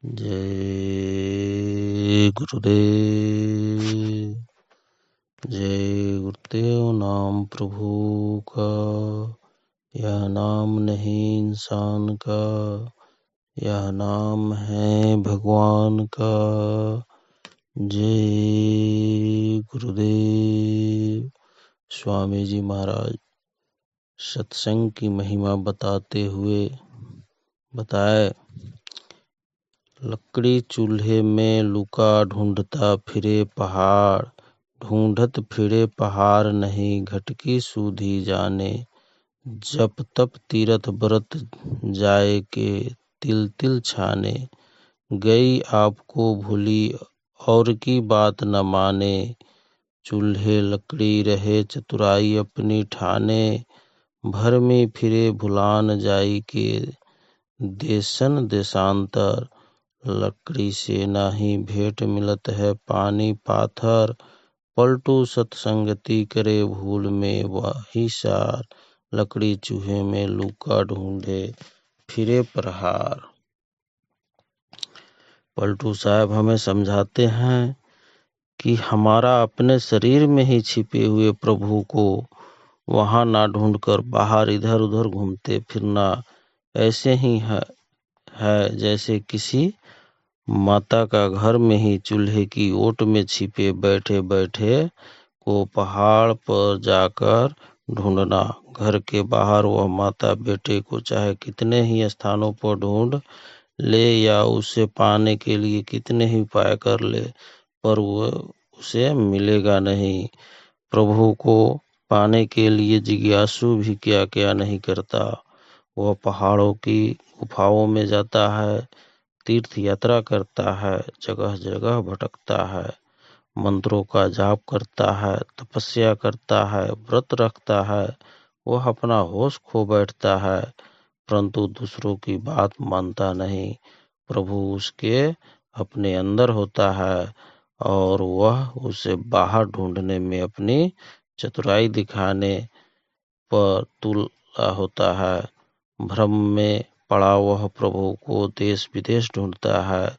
जय गुरुदेव। जय गुरुदेव। नाम प्रभु का यह नाम नहीं इंसान का, यह नाम है भगवान का। जय गुरुदेव। स्वामी जी महाराज सत्संग की महिमा बताते हुए बताए, लकड़ी चूल्हे में लुका ढूंढता फिरे पहाड़, ढूंढत फिरे पहाड़ नहीं घटकी सूधी जाने। जप तप तीरथ व्रत जाए के तिल तिल छाने। गई आपको भूली और की बात न माने। चूल्हे लकड़ी रहे चतुराई अपनी ठाने। भर में फिरे भुलान जाई के देशन देशांतर। लकड़ी से नाही भेंट मिलत है पानी पाथर। पलटू सत्संगति करे भूल में वही सार। लकड़ी चूहे में लूका ढूंढे फिरे प्रहार। पलटू साहब हमें समझाते हैं कि हमारा अपने शरीर में ही छिपे हुए प्रभु को वहां ना ढूंढकर बाहर इधर उधर घूमते फिरना ऐसे ही है जैसे किसी माता का घर में ही चूल्हे की ओट में छिपे बैठे बैठे को पहाड़ पर जाकर ढूंढना। घर के बाहर वह माता बेटे को चाहे कितने ही स्थानों पर ढूंढ ले या उसे पाने के लिए कितने ही उपाय कर ले, पर वह उसे मिलेगा नहीं। प्रभु को पाने के लिए जिज्ञासु भी क्या क्या नहीं करता। वह पहाड़ों की गुफाओं में जाता है, तीर्थ यात्रा करता है, जगह जगह भटकता है, मंत्रों का जाप करता है, तपस्या करता है, व्रत रखता है। वह अपना होश खो बैठता है, परंतु दूसरों की बात मानता नहीं। प्रभु उसके अपने अंदर होता है और वह उसे बाहर ढूंढने में अपनी चतुराई दिखाने पर तुला होता है। भ्रम में पड़ा वह प्रभु को देश विदेश ढूंढता है,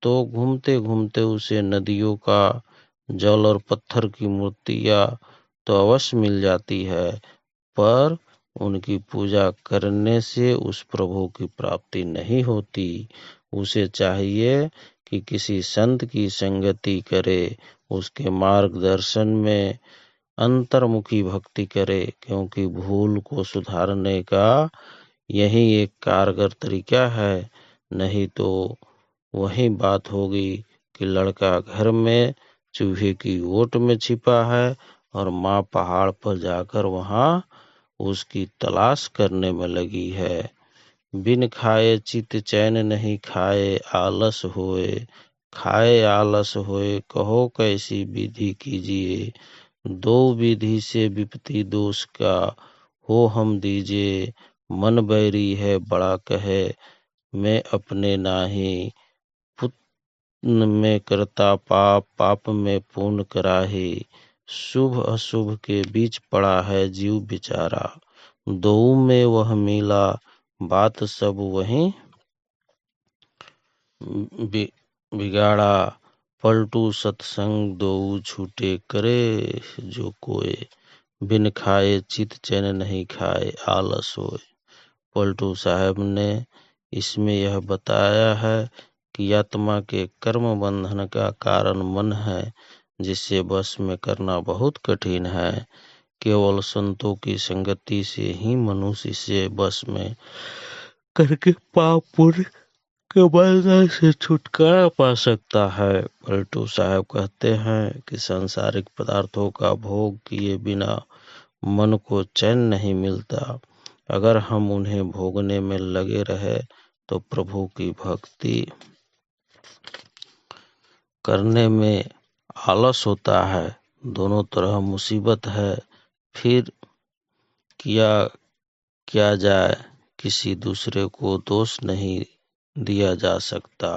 तो घूमते घूमते उसे नदियों का जल और पत्थर की मूर्तियां तो अवश्य मिल जाती है, पर उनकी पूजा करने से उस प्रभु की प्राप्ति नहीं होती। उसे चाहिए कि किसी संत की संगति करे, उसके मार्गदर्शन में अंतर्मुखी भक्ति करे, क्योंकि भूल को सुधारने का यही एक कारगर तरीका है। नहीं तो वही बात होगी कि लड़का घर में चूहे की ओट में छिपा है और माँ पहाड़ पर जाकर वहां उसकी तलाश करने में लगी है। बिन खाए चित चैन नहीं खाए आलस होए, खाए आलस होए कहो कैसी विधि कीजिए। दो विधि से विपत्ति दोष का हो हम दीजिए। मन बैरी है बड़ा कहे मैं अपने नाही। पुण्य में करता पाप, पाप में पुण्य कराही। शुभ अशुभ के बीच पड़ा है जीव बेचारा। दो में वह मिला बात सब वही बिगाड़ा। पलटू सत्संग दो छूटे करे जो कोय। बिन खाए चित चैन नहीं खाए आलस होए। पलटू साहब ने इसमें यह बताया है कि आत्मा के कर्म बंधन का कारण मन है, जिसे बस में करना बहुत कठिन है। केवल संतों की संगति से ही मनुष्य इसे बस में करके पाप पुण्य के बंधन से छुटकारा पा सकता है। पलटू साहब कहते हैं कि सांसारिक पदार्थों का भोग किए बिना मन को चैन नहीं मिलता। अगर हम उन्हें भोगने में लगे रहे तो प्रभु की भक्ति करने में आलस होता है। दोनों तरह मुसीबत है। फिर किया जाए, किसी दूसरे को दोष नहीं दिया जा सकता,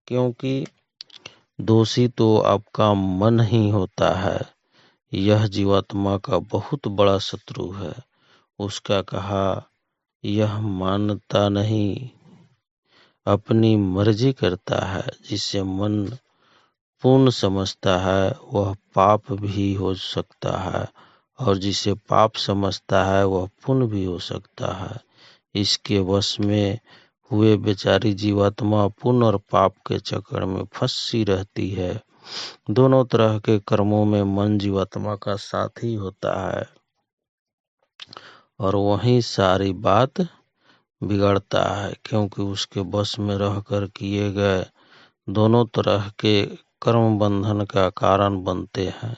क्योंकि दोषी तो आपका मन ही होता है। यह जीवात्मा का बहुत बड़ा शत्रु है। उसका कहा यह मानता नहीं, अपनी मर्जी करता है। जिसे मन पुण्य समझता है वह पाप भी हो सकता है, और जिसे पाप समझता है वह पुण्य भी हो सकता है। इसके वश में हुए बेचारी जीवात्मा पुण्य और पाप के चक्कर में फंसी रहती है। दोनों तरह के कर्मों में मन जीवात्मा का साथी होता है, और वही सारी बात बिगड़ता है, क्योंकि उसके वश में रहकर किए गए दोनों तरह के कर्म बंधन का कारण बनते हैं।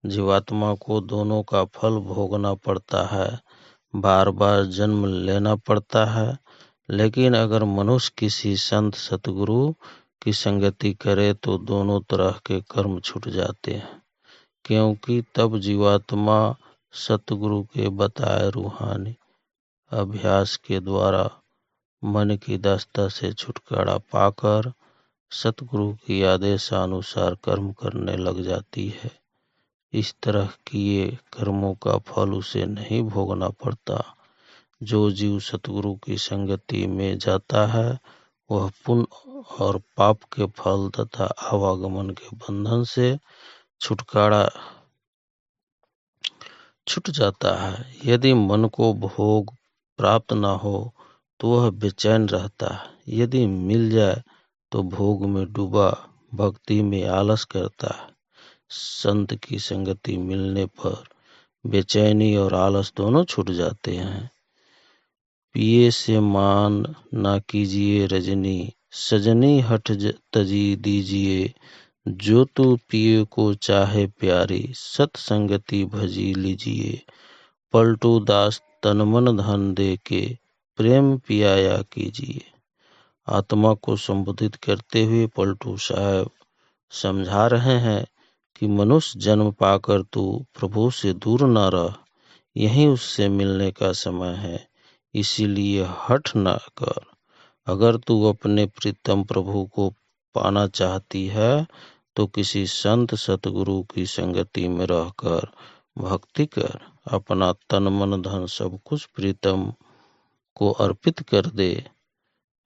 जीवात्मा को दोनों का फल भोगना पड़ता है, बार बार जन्म लेना पड़ता है। लेकिन अगर मनुष्य किसी संत सतगुरु की संगति करे तो दोनों तरह के कर्म छूट जाते हैं, क्योंकि तब जीवात्मा सतगुरु के बताए रूहानी अभ्यास के द्वारा मन की दास्ता से छुटकारा पाकर सतगुरु की आदेशानुसार कर्म करने लग जाती है। इस तरह किए कर्मों का फल उसे नहीं भोगना पड़ता। जो जीव सतगुरु की संगति में जाता है वह पुण्य और पाप के फल तथा आवागमन के बंधन से छुटकारा छूट जाता है। यदि मन को भोग प्राप्त न हो तो वह बेचैन रहता है। यदि मिल जाए तो भोग में डूबा भक्ति में आलस करता है। संत की संगति मिलने पर बेचैनी और आलस दोनों छूट जाते हैं। पिए से मान ना कीजिए रजनी, सजनी हठ तजी दीजिए। जो तू पिए को चाहे प्यारी, सत्संगति भजी लीजिए। पलटू दास तन मन धन दे के, प्रेम पियाया कीजिए। आत्मा को संबोधित करते हुए पलटू साहब समझा रहे हैं कि मनुष्य जन्म पाकर तू प्रभु से दूर न रह, यही उससे मिलने का समय है। इसीलिए हठ न कर। अगर तू अपने प्रीतम प्रभु को पाना चाहती है तो किसी संत सतगुरु की संगति में रहकर भक्ति कर। अपना तन मन धन सब कुछ प्रीतम को अर्पित कर दे,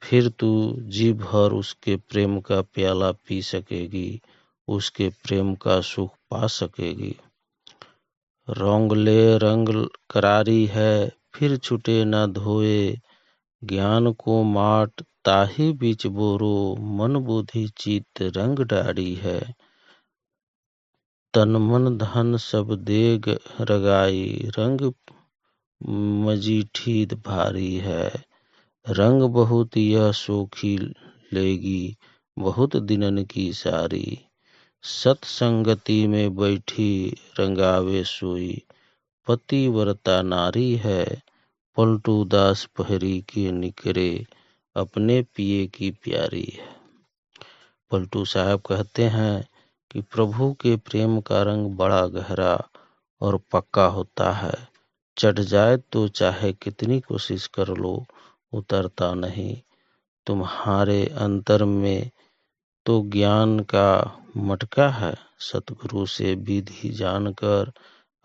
फिर तू जी भर उसके प्रेम का प्याला पी सकेगी, उसके प्रेम का सुख पा सकेगी। रंगले रंग करारी है, फिर छूटे न धोए। ज्ञान को माट ताही बीच बोरो, मन बुद्धि चित रंग डारी है। तन मन धन सब देग रगाई, रंग मजीठी भारी है। रंग बहुत यह सोखी लेगी, बहुत दिनन की सारी। सत्संगति में बैठी रंगावे सोई, पतिव्रता नारी है। पलटू दास पहरी के निकरे, अपने पिए की प्यारी है। पलटू साहब कहते हैं कि प्रभु के प्रेम का रंग बड़ा गहरा और पक्का होता है। चढ़ जाए तो चाहे कितनी कोशिश कर लो, उतरता नहीं। तुम्हारे अंतर में तो ज्ञान का मटका है। सतगुरु से विधि जानकर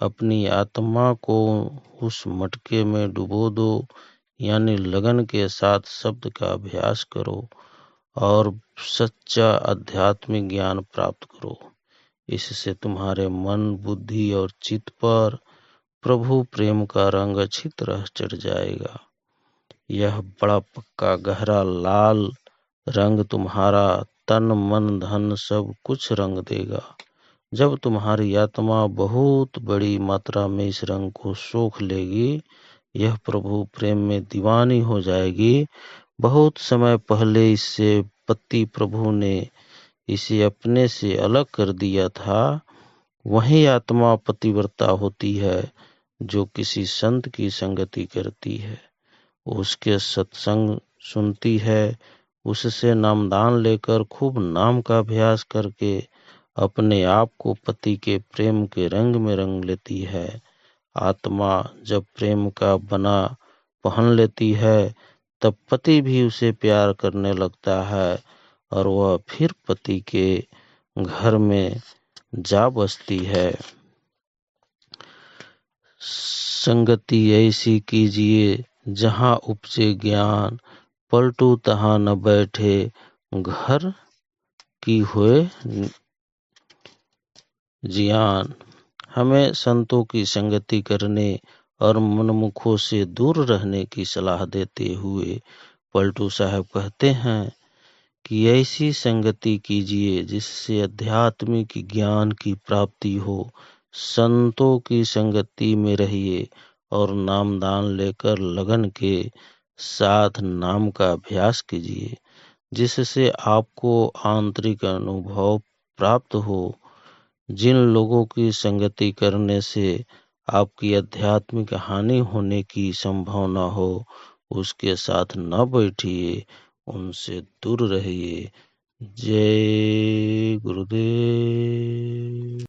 अपनी आत्मा को उस मटके में डुबो दो, यानी लगन के साथ शब्द का अभ्यास करो और सच्चा आध्यात्मिक ज्ञान प्राप्त करो। इससे तुम्हारे मन, बुद्धि और चित्त पर प्रभु प्रेम का रंग अच्छी तरह चढ़ जाएगा। यह बड़ा पक्का गहरा लाल रंग तुम्हारा तन मन धन सब कुछ रंग देगा। जब तुम्हारी आत्मा बहुत बड़ी मात्रा में इस रंग को सोख लेगी, यह प्रभु प्रेम में दीवानी हो जाएगी। बहुत समय पहले इससे पति प्रभु ने इसे अपने से अलग कर दिया था। वही आत्मा पतिव्रता होती है जो किसी संत की संगति करती है, उसके सत्संग सुनती है, उससे नामदान लेकर खूब नाम का अभ्यास करके अपने आप को पति के प्रेम के रंग में रंग लेती है। आत्मा जब प्रेम का बना पहन लेती है तब पति भी उसे प्यार करने लगता है और वह फिर पति के घर में जा बसती है। संगति ऐसी कीजिए जहाँ उपजे ज्ञान, पलटू तहाँ न बैठे, घर की हुए जियान। हमें संतों की संगति करने और मनमुखों से दूर रहने की सलाह देते हुए पलटू साहब कहते हैं कि ऐसी संगति कीजिए जिससे आध्यात्मिक ज्ञान की प्राप्ति हो। संतों की संगति में रहिए और नामदान लेकर लगन के साथ नाम का अभ्यास कीजिए, जिससे आपको आंतरिक अनुभव प्राप्त हो। जिन लोगों की संगति करने से आपकी आध्यात्मिक हानि होने की संभावना हो, उसके साथ न बैठिए, उनसे दूर रहिए। जय गुरुदेव।